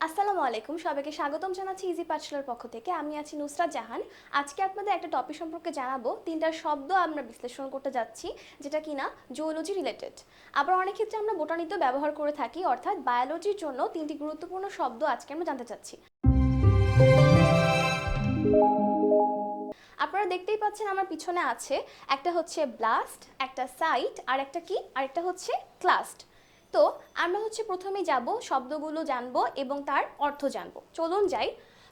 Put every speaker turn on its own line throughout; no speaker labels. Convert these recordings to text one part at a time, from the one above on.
আসসালামু আলাইকুম, সবাইকে স্বাগতম জানাচ্ছি ইজি পাঠশালার পক্ষ থেকে। আমি আছি নুসরাত জাহান। আজকে আপনাদের একটা টপিক সম্পর্কে জানাবো। তিনটা শব্দ আমরা বিশ্লেষণ করতে যাচ্ছি, যেটা কিনা জুওলজি রিলেটেড। আবার অনেক ক্ষেত্রে আমরা বোটানিতেও ব্যবহার করে থাকি, অর্থাৎ বায়োলজির জন্য তিনটি গুরুত্বপূর্ণ শব্দ আজকে আমরা জানতে চাচ্ছি। আপনারা দেখতেই পাচ্ছেন আমার পিছনে আছে, একটা হচ্ছে ব্লাস্ট, একটা সাইট, আর একটা কি, আরেকটা হচ্ছে ক্লাস্ট। তো আমরা প্রথমেই যাব, শব্দগুলো জানবো এবং তার অর্থ জানবো। চলুন যাই।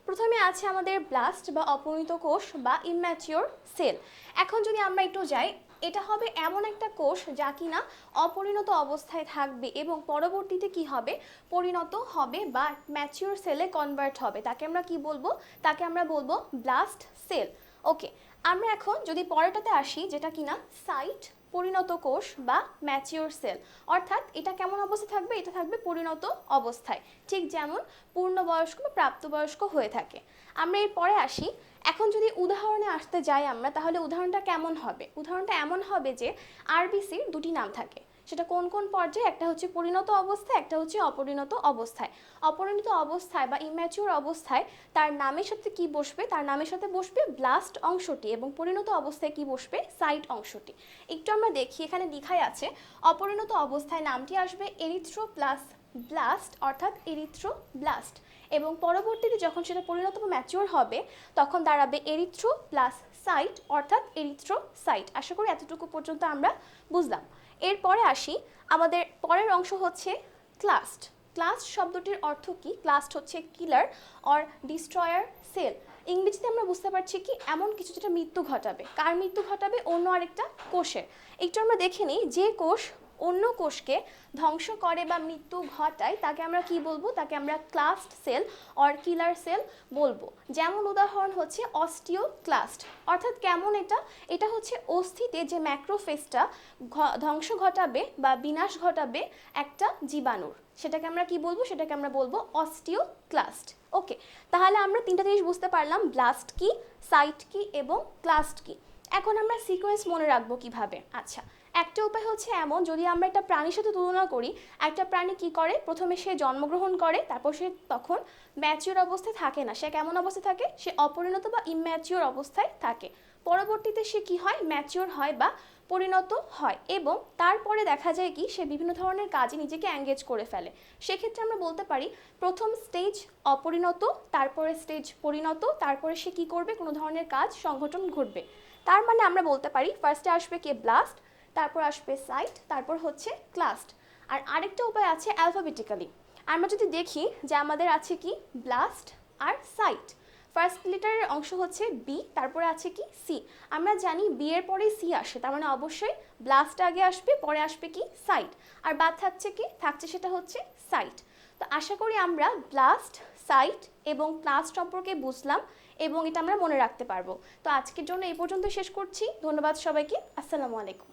প্রথমে আছে আমাদের ব্লাস্ট বা অপরিণত কোষ বা ইম্যাচিওর সেল। এখন যদি আমরা একটু যাই, এটা হবে এমন একটা কোষ যা কিনা অপরিণত অবস্থায় থাকবে এবং পরবর্তীতে কি হবে, পরিণত হবে বা ম্যাচিওর সেলে কনভার্ট হবে। তাকে আমরা কি বলবো? তাকে আমরা বলবো ব্লাস্ট সেল। ওকে, আমরা এখন যদি পরেরটাতে আসি, যেটা কিনা সাইট, পরিণত কোষ বা ম্যাচিওর সেল। অর্থাৎ এটা কেমন অবস্থায় থাকবে? এটা থাকবে পরিণত অবস্থায়, ঠিক যেমন পূর্ণবয়স্ক বা প্রাপ্তবয়স্ক হয়ে থাকে। আমরা এর পরে আসি। এখন যদি উদাহরণে আসতে যাই আমরা, তাহলে উদাহরণটা কেমন হবে? উদাহরণটা এমন হবে যে আরবিসির দুটি নাম থাকে। সেটা কোন কোন পর্যায়ে? একটা হচ্ছে পরিণত অবস্থায়, একটা হচ্ছে অপরিণত অবস্থায়। অপরিণত অবস্থায় বা ইম্যাচিওর অবস্থায় তার নামের সাথে কি বসবে? তার নামের সাথে বসবে ব্লাস্ট অংশটি, এবং পরিণত অবস্থায় কি বসবে? সাইট অংশটি। একটু আমরা দেখি, এখানে লেখাই আছে অপরিণত অবস্থায় নামটি আসবে এরিথ্রো প্লাস ব্লাস্ট, অর্থাৎ এরিথ্রোব্লাস্ট, এবং পরবর্তীতে যখন সেটা পরিণত বা ম্যাচিওর হবে তখন দাঁড়াবে এরিথ্রো প্লাস সাইট, অর্থাৎ এরিথ্রোসাইট। আশা করি এতটুকু পর্যন্ত আমরা বুঝলাম। এরপরে আসি, আমাদের পরের অংশ হচ্ছে ক্লাস্ট। ক্লাস্ট শব্দটির অর্থ কি? ক্লাস্ট হচ্ছে কিলার অর ডিস্ট্রয়ার সেল। ইংরেজিতে আমরা বুঝতে পারছি কি, এমন কিছু যেটা মৃত্যু ঘটাবে। কার মৃত্যু ঘটাবে? অন্য আরেকটা কোষের। একটু আমরা দেখে নিই, যে কোষ অন্য কোষকে ধ্বংস করে বা মৃত্যু ঘটায় তাকে আমরা কি বলবো? তাকে আমরা ক্লাস্ট সেল অর কিলার সেল বলবো। যেমন উদাহরণ হচ্ছে অস্টিওক্লাস্ট। অর্থাৎ কেমন এটা? এটা হচ্ছে অস্থিতে যে ম্যাক্রোফেজটা ধ্বংস ঘটাবে বা বিনাশ ঘটাবে একটা জীবাণুর, সেটাকে আমরা কি বলবো? সেটাকে আমরা বলবো অস্টিওক্লাস্ট। ওকে, তাহলে আমরা তিনটা জিনিস বুঝতে পারলাম, ব্লাস্ট কি, সাইট কি এবং ক্লাস্ট কি। এখন আমরা সিকোয়েন্স মনে রাখবো কিভাবে? আচ্ছা, একটা উপায় হচ্ছে এমন, যদি আমরা একটা প্রাণীর সাথে তুলনা করি, একটা প্রাণী কি করে? প্রথমে সে জন্মগ্রহণ করে, তারপর সে তখন ম্যাচিওর অবস্থায় থাকে না। সে কেমন অবস্থায় থাকে? সে অপরিণত বা ইম্যাচিওর অবস্থায় থাকে। পরবর্তীতে সে কি হয়? ম্যাচিওর হয় বা পরিণত হয়, এবং তারপরে দেখা যায় কি, সে বিভিন্ন ধরনের কাজে নিজেকে এঙ্গেজ করে ফেলে। সেক্ষেত্রে আমরা বলতে পারি প্রথম স্টেজ অপরিণত, তারপরে স্টেজ পরিণত, তারপরে সে কি করবে? কোনো ধরনের কাজ সংগঠন ঘটবে। তার মানে আমরা বলতে পারি ফার্স্টে আসবে কে? ব্লাস্ট, তারপর আসবে সাইট, তারপর হচ্ছে ক্লাস্ট। আর আরেকটা উপায় আছে অ্যালফাবেটিক্যালি। আমরা যদি দেখি যে আমাদের আছে কি, ব্লাস্ট আর সাইট। ফার্স্ট লেটারের অংশ হচ্ছে বি, তারপরে আছে কি, সি। আমরা জানি বি এর পরে সি আসে, তার মানে অবশ্যই ব্লাস্ট আগে আসবে, পরে আসবে কি, সাইট। আর বাদ থাকছে কি? থাকছে সেটা হচ্ছে সাইট। তো আশা করি আমরা ব্লাস্ট, সাইট এবং ক্লাস্ট সম্পর্কে বুঝলাম এবং এটা আমরা মনে রাখতে পারবো। তো আজকের জন্য এই পর্যন্ত শেষ করছি। ধন্যবাদ সবাইকে। আসসালামু আলাইকুম।